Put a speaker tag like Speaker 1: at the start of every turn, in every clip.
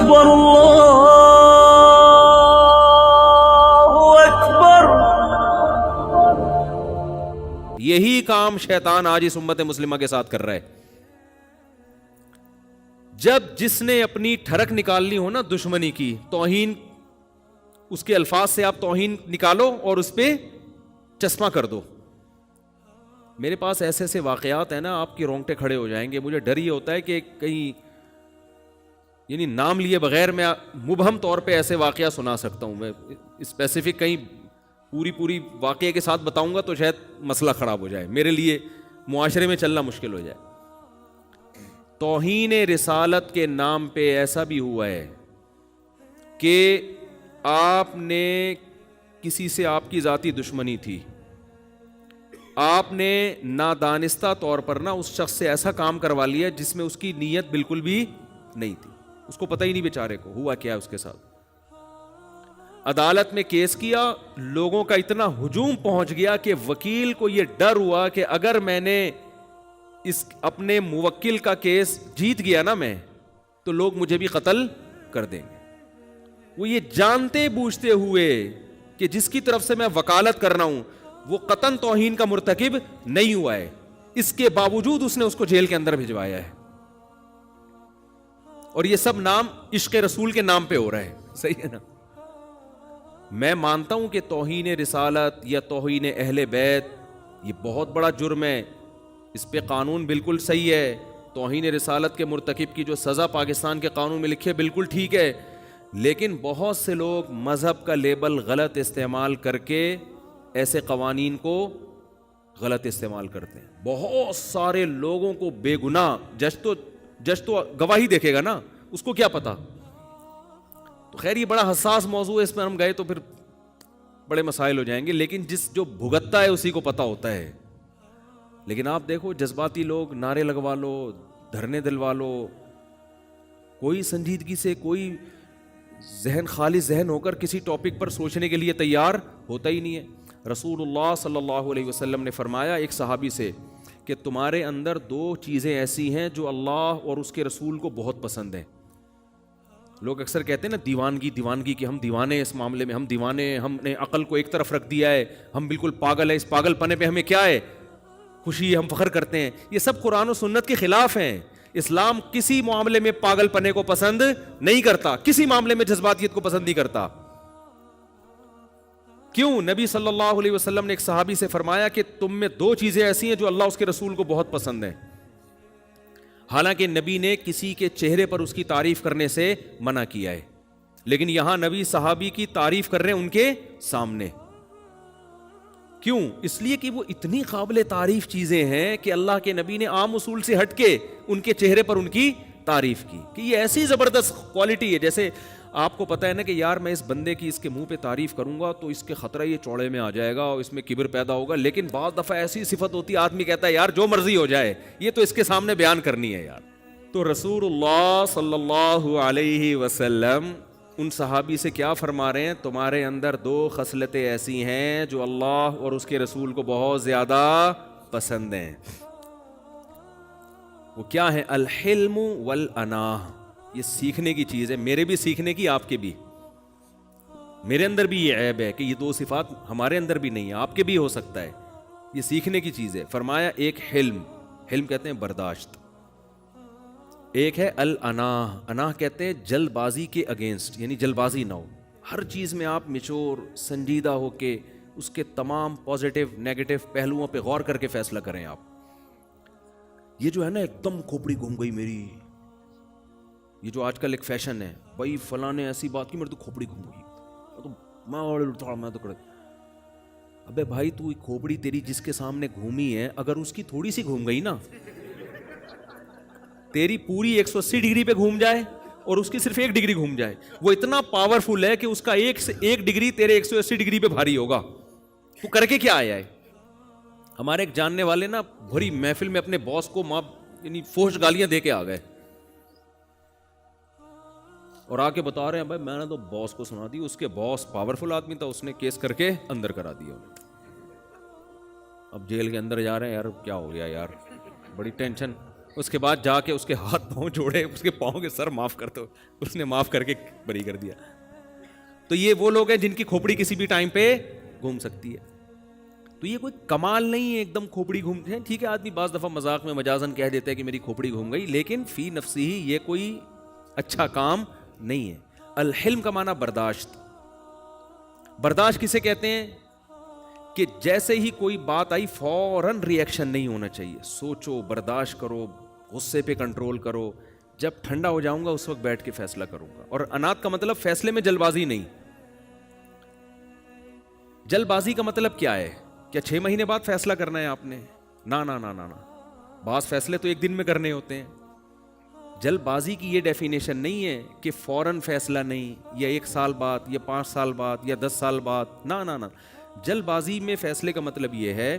Speaker 1: اکبر اللہ اکبر.
Speaker 2: یہی کام شیطان آج اس امت مسلمہ کے ساتھ کر رہا ہے. جب جس نے اپنی ٹھڑک نکالنی ہو نا دشمنی کی، توہین، اس کے الفاظ سے آپ توہین نکالو اور اس پہ چشمہ کر دو. میرے پاس ایسے ایسے واقعات ہیں نا، آپ کے رونگٹے کھڑے ہو جائیں گے. مجھے ڈر یہ ہوتا ہے کہ کہیں یعنی نام لیے بغیر میں مبہم طور پہ ایسے واقعہ سنا سکتا ہوں. میں اسپیسیفک کہیں پوری واقعے کے ساتھ بتاؤں گا تو شاید مسئلہ خراب ہو جائے، میرے لیے معاشرے میں چلنا مشکل ہو جائے. توہین رسالت کے نام پہ ایسا بھی ہوا ہے کہ آپ نے کسی سے، آپ کی ذاتی دشمنی تھی، آپ نے نادانستہ طور پر نا اس شخص سے ایسا کام کروا لیا جس میں اس کی نیت بالکل بھی نہیں تھی، اس کو پتہ ہی نہیں بیچارے کو ہوا کیا اس کے ساتھ. عدالت میں کیس کیا، لوگوں کا اتنا ہجوم پہنچ گیا کہ وکیل کو یہ ڈر ہوا کہ اگر میں نے اس اپنے موکل کا کیس جیت گیا نا میں، تو لوگ مجھے بھی قتل کر دیں گے. وہ یہ جانتے بوجھتے ہوئے کہ جس کی طرف سے میں وکالت کر رہا ہوں وہ قطعاً توہین کا مرتکب نہیں ہوا ہے، اس کے باوجود اس نے اس کو جیل کے اندر بھجوایا ہے. اور یہ سب نام عشق رسول کے نام پہ ہو رہا ہے. صحیح ہے نا؟ میں مانتا ہوں کہ توہین رسالت یا توہین اہل بیت یہ بہت بڑا جرم ہے، اس پہ قانون بالکل صحیح ہے. توہین رسالت کے مرتکب کی جو سزا پاکستان کے قانون میں لکھی ہے بالکل ٹھیک ہے، لیکن بہت سے لوگ مذہب کا لیبل غلط استعمال کر کے ایسے قوانین کو غلط استعمال کرتے ہیں. بہت سارے لوگوں کو بے گناہ، جج تو گواہی دیکھے گا نا، اس کو کیا پتا. تو خیر یہ بڑا حساس موضوع ہے، اس میں ہم گئے تو پھر بڑے مسائل ہو جائیں گے، لیکن جو بھگتتا ہے اسی کو پتا ہوتا ہے. لیکن آپ دیکھو جذباتی لوگ نعرے لگوا لو، دھرنے دلوا لو، کوئی سنجیدگی سے، کوئی ذہن خالی ذہن ہو کر کسی ٹاپک پر سوچنے کے لیے تیار ہوتا ہی نہیں ہے. رسول اللہ صلی اللہ علیہ وسلم نے فرمایا ایک صحابی سے کہ تمہارے اندر دو چیزیں ایسی ہیں جو اللہ اور اس کے رسول کو بہت پسند ہیں. لوگ اکثر کہتے ہیں نا دیوانگی کہ ہم دیوانے، اس معاملے میں ہم دیوانے، ہم نے عقل کو ایک طرف رکھ دیا ہے، ہم بالکل پاگل ہیں، اس پاگل پنے پہ ہمیں کیا ہے خوشی ہے، ہم فخر کرتے ہیں. یہ سب قرآن و سنت کے خلاف ہیں. اسلام کسی معاملے میں پاگل پنے کو پسند نہیں کرتا، کسی معاملے میں جذباتیت کو پسند نہیں کرتا. کیوں؟ نبی صلی اللہ علیہ وسلم نے ایک صحابی سے فرمایا کہ تم میں دو چیزیں ایسی ہیں جو اللہ اس کے رسول کو بہت پسند ہیں. حالانکہ نبی نے کسی کے چہرے پر اس کی تعریف کرنے سے منع کیا ہے، لیکن یہاں نبی صحابی کی تعریف کر رہے ہیں ان کے سامنے. کیوں؟ اس لیے کہ وہ اتنی قابل تعریف چیزیں ہیں کہ اللہ کے نبی نے عام اصول سے ہٹ کے ان کے چہرے پر ان کی تعریف کی کہ یہ ایسی زبردست کوالٹی ہے. جیسے آپ کو پتا ہے نا کہ یار میں اس بندے کی اس کے منہ پہ تعریف کروں گا تو اس کے خطرہ یہ چوڑے میں آ جائے گا اور اس میں کبر پیدا ہوگا، لیکن بعض دفعہ ایسی صفت ہوتی ہے آدمی کہتا ہے یار جو مرضی ہو جائے یہ تو اس کے سامنے بیان کرنی ہے یار. تو رسول اللہ صلی اللہ علیہ وسلم ان صحابی سے کیا فرما رہے ہیں؟ تمہارے اندر دو خصلتیں ایسی ہیں جو اللہ اور اس کے رسول کو بہت زیادہ پسند ہیں. وہ کیا ہے؟ الحلم والاناہ. یہ سیکھنے کی چیز ہے، میرے بھی سیکھنے کی، آپ کے بھی. میرے اندر بھی یہ عیب ہے کہ یہ دو صفات ہمارے اندر بھی نہیں ہے، آپ کے بھی ہو سکتا ہے. یہ سیکھنے کی چیز ہے. فرمایا ایک حلم کہتے ہیں برداشت، ایک ہے الاناہ. اناہ کہتے ہیں جلد بازی کے اگینسٹ، یعنی جلد بازی نہ ہو، ہر چیز میں آپ میچور سنجیدہ ہو کے اس کے تمام پازیٹیو نیگیٹو پہلوؤں پہ غور کر کے فیصلہ کریں. آپ یہ جو ہے نا ایک دم کھوپڑی گھوم گئی میری، یہ جو آج کل ایک فیشن ہے، بھائی فلاں نے ایسی بات کی میری تو کھوپڑی گھوم گئی، میں تو کڑک. ابے بھائی تو کھوپڑی تیری جس کے سامنے گھومی ہے اگر اس کی تھوڑی سی گھوم گئی نا، تیری پوری 180 ڈگری پہ گھوم جائے اور اس کی صرف 1 ڈگری گھوم جائے، وہ اتنا پاورفل ہے کہ اس کا 1 ڈگری تیرے 180 ڈگری پہ بھاری ہوگا. تو کر کے کیا آیا ہے؟ ہمارے ایک جاننے والے نا بھری محفل میں اپنے باس کو یعنی فوش گالیاں دے کے آ گئے اور آ کے بتا رہے ہیں بھائی میں نے تو باس کو سنا دی. اس کے باس پاورفل آدمی تھا، اس نے کیس کر کے اندر کرا دیا. اب جیل کے اندر جا رہے ہیں. یار کیا ہو گیا یار، بڑی ٹینشن. اس کے بعد جا کے اس کے ہاتھ پاؤں جوڑے, اس کے پاؤں کے سر معاف کر دو, اس نے معاف کر کے بری کر دیا. تو یہ وہ لوگ ہیں جن کی کھوپڑی کسی بھی ٹائم پہ گھوم سکتی ہے. تو یہ کوئی کمال نہیں ہے ایک دم کھوپڑی گھومتے ہیں. ٹھیک ہے, آدمی بعض دفعہ مذاق میں مجازن کہہ دیتا ہے کہ میری کھوپڑی گھوم گئی, لیکن فی نفسی ہی یہ کوئی اچھا کام نہیں ہے. الحلم کا معنی برداشت. برداشت کسے کہتے ہیں؟ کہ جیسے ہی کوئی بات آئی فوراً ری ایکشن نہیں ہونا چاہیے. سوچو, برداشت کرو, غصے پہ کنٹرول کرو. جب ٹھنڈا ہو جاؤں گا اس وقت بیٹھ کے فیصلہ کروں گا. اور انات کا مطلب فیصلے میں جلد بازی نہیں. جلد بازی کا مطلب کیا ہے؟ کیا 6 مہینے بعد فیصلہ کرنا ہے آپ نے؟ نا نا نا نا نا, بعض فیصلے تو ایک دن میں کرنے ہوتے ہیں. جلد بازی کی یہ ڈیفینیشن نہیں ہے کہ فوراً فیصلہ نہیں, یا 1 سال بعد, یا 5 سال بعد, یا 10 سال بعد. نا نا نا, جلد بازی میں فیصلے کا مطلب یہ ہے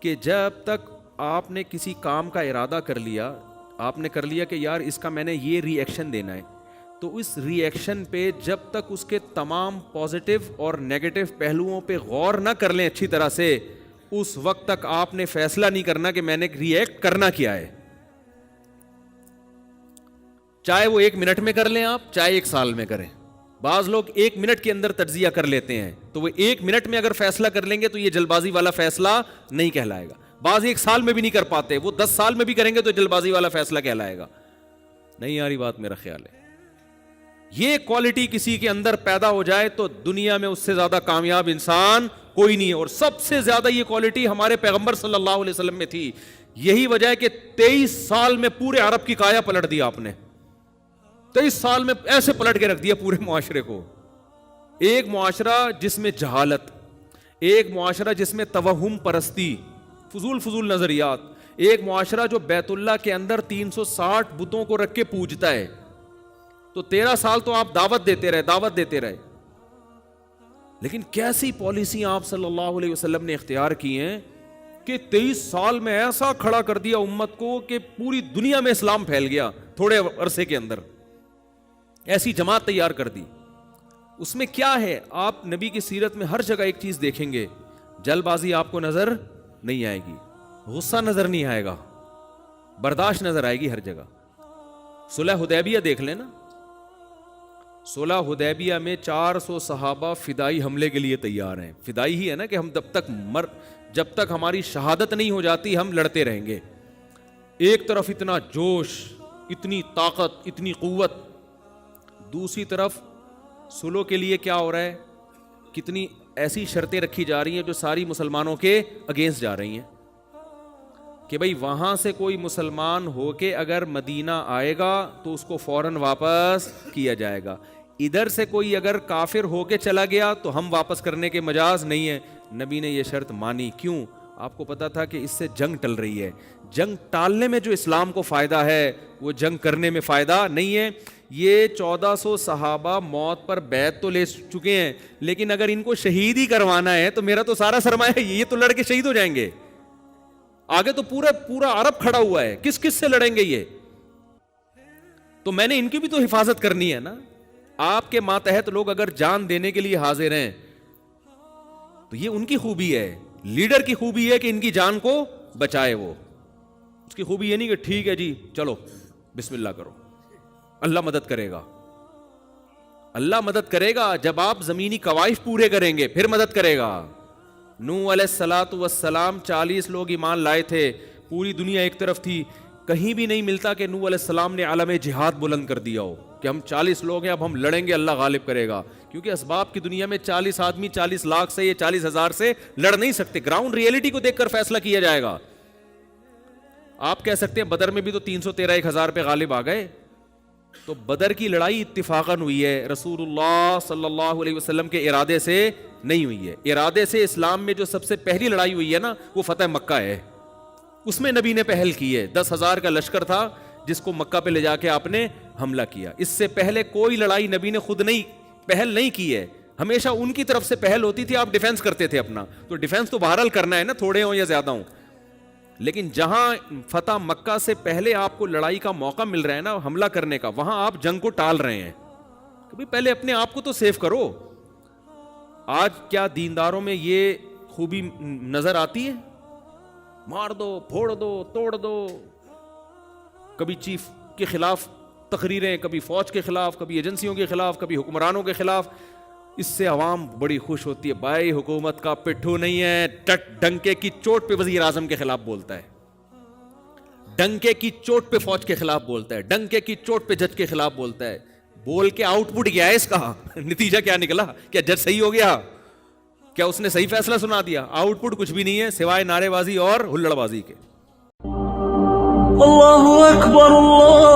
Speaker 2: کہ جب تک آپ نے کسی کام کا ارادہ کر لیا, آپ نے کر لیا کہ یار اس کا میں نے یہ ری ایکشن دینا ہے, تو اس ری ایکشن پہ جب تک اس کے تمام پازیٹیو اور نیگیٹو پہلوؤں پہ غور نہ کر لیں اچھی طرح سے, اس وقت تک آپ نے فیصلہ نہیں کرنا کہ میں نے ری ایکٹ کرنا کیا ہے. چاہے وہ 1 منٹ میں کر لیں آپ, چاہے 1 سال میں کریں. بعض لوگ 1 منٹ کے اندر تجزیہ کر لیتے ہیں, تو وہ 1 منٹ میں اگر فیصلہ کر لیں گے تو یہ جلد بازی والا فیصلہ نہیں کہلائے گا. بعض 1 سال میں بھی نہیں کر پاتے, وہ 10 سال میں بھی کریں گے تو جلد بازی والا فیصلہ کہلائے گا. نہیں آ رہی بات, میرا خیال ہے یہ کوالٹی کسی کے اندر پیدا ہو جائے تو دنیا میں اس سے زیادہ کامیاب انسان کوئی نہیں ہے. اور سب سے زیادہ یہ کوالٹی ہمارے پیغمبر صلی اللہ علیہ وسلم میں تھی. یہی وجہ ہے کہ 23 سال میں پورے عرب کی کایا پلٹ دیا آپ نے. 23 سال میں ایسے پلٹ کے رکھ دیا پورے معاشرے کو. ایک معاشرہ جس میں جہالت, ایک معاشرہ جس میں توہم پرستی, فضول نظریات, ایک معاشرہ جو بیت اللہ کے اندر 360 بتوں کو رکھ کے پوجتا ہے. تو 13 سال تو آپ دعوت دیتے رہے. لیکن کیسی پالیسی آپ صلی اللہ علیہ وسلم نے اختیار کی ہیں کہ 23 سال میں ایسا کھڑا کر دیا امت کو کہ پوری دنیا میں اسلام پھیل گیا تھوڑے عرصے کے اندر. ایسی جماعت تیار کر دی. اس میں کیا ہے؟ آپ نبی کی سیرت میں ہر جگہ ایک چیز دیکھیں گے, جلد بازی آپ کو نظر نہیں آئے گی, غصہ نظر نہیں آئے گا, برداشت نظر آئے گی ہر جگہ. صلح حدیبیہ دیکھ لیں نا, صلح حدیبیہ میں 400 صحابہ فدائی حملے کے لیے تیار ہیں. فدائی ہی ہے نا کہ ہم جب تک ہماری شہادت نہیں ہو جاتی ہم لڑتے رہیں گے. ایک طرف اتنا جوش, اتنی طاقت, اتنی قوت, دوسری طرف صلح کے لیے کیا ہو رہا ہے, کتنی ایسی شرطیں رکھی جا رہی ہیں جو ساری مسلمانوں کے اگینسٹ جا رہی ہیں کہ بھئی وہاں سے کوئی مسلمان ہو کے اگر مدینہ آئے گا تو اس کو فوراً واپس کیا جائے گا. ادھر سے کوئی اگر کافر ہو کے چلا گیا تو ہم واپس کرنے کے مجاز نہیں ہے. نبی نے یہ شرط مانی. کیوں؟ آپ کو پتا تھا کہ اس سے جنگ ٹل رہی ہے. جنگ ٹالنے میں جو اسلام کو فائدہ ہے وہ جنگ کرنے میں فائدہ نہیں ہے. یہ 1400 صحابہ موت پر بیعت تو لے چکے ہیں, لیکن اگر ان کو شہید ہی کروانا ہے تو میرا تو سارا سرمایہ یہ تو لڑ کے شہید ہو جائیں گے. آگے تو پورا عرب کھڑا ہوا ہے, کس سے لڑیں گے یہ؟ تو میں نے ان کی بھی تو حفاظت کرنی ہے نا. آپ کے ماتحت لوگ اگر جان دینے کے لیے حاضر ہیں تو یہ ان کی خوبی ہے. لیڈر کی خوبی ہے کہ ان کی جان کو بچائے. وہ اس کی خوبی یہ نہیں کہ ٹھیک ہے جی چلو بسم اللہ کرو, اللہ مدد کرے گا. اللہ مدد کرے گا جب آپ زمینی قوائف پورے کریں گے, پھر مدد کرے گا. نوح علیہ الصلوۃ والسلام 40 لوگ ایمان لائے تھے, پوری دنیا ایک طرف تھی. کہیں بھی نہیں ملتا کہ نوح علیہ السلام نے عالم جہاد بلند کر دیا ہو کہ ہم 40 لوگ ہیں اب ہم لڑیں گے, اللہ غالب کرے گا. کیونکہ اسباب کی دنیا میں 40 آدمی 40 لاکھ سے یا 40,000 سے لڑ نہیں سکتے. گراؤنڈ ریئلٹی کو دیکھ کر فیصلہ کیا جائے گا. آپ کہہ سکتے ہیں بدر میں بھی تو 313,000 پہ غالب آ گئے. تو بدر کی لڑائی اتفاقاً ہوئی ہے, رسول اللہ صلی اللہ علیہ وسلم کے ارادے سے نہیں ہوئی ہے. ارادے سے اسلام میں جو سب سے پہلی لڑائی ہوئی ہے نا وہ فتح مکہ ہے. اس میں نبی نے پہل کی ہے. 10,000 کا لشکر تھا جس کو مکہ پہ لے جا کے آپ نے حملہ کیا. اس سے پہلے کوئی لڑائی نبی نے خود پہل نہیں کی ہے, ہمیشہ ان کی طرف سے پہل ہوتی تھی. آپ ڈیفینس کرتے تھے اپنا, تو ڈیفینس تو بہرحال کرنا ہے نا, تھوڑے ہوں یا زیادہ ہوں. لیکن جہاں فتح مکہ سے پہلے آپ کو لڑائی کا موقع مل رہا ہے نا حملہ کرنے کا, وہاں آپ جنگ کو ٹال رہے ہیں. کبھی پہلے اپنے آپ کو تو سیف کرو. آج کیا دینداروں میں یہ خوبی نظر آتی ہے؟ مار دو, پھوڑ دو, توڑ دو. کبھی چیف کے خلاف تقریریں، کبھی فوج کے خلاف، کبھی ایجنسیوں کے خلاف، کبھی حکمرانوں کے خلاف. اس سے عوام بڑی خوش ہوتی ہے. بھائی حکومت کا پٹھو نہیں ہے, ڈنکے کی چوٹ پہ وزیر اعظم کے خلاف بولتا ہے, ڈنکے کی چوٹ پہ فوج کے خلاف بولتا ہے, ڈنکے کی چوٹ پہ جج کے خلاف بولتا ہے. بول کے آؤٹ پٹ کیا ہے اس کا؟ نتیجہ کیا نکلا؟ کیا جج صحیح ہو گیا؟ کیا اس نے صحیح فیصلہ سنا دیا؟ آؤٹ پٹ کچھ بھی نہیں ہے سوائے نعرے بازی اور ہلڑ بازی کے.
Speaker 1: اللہ اکبر اللہ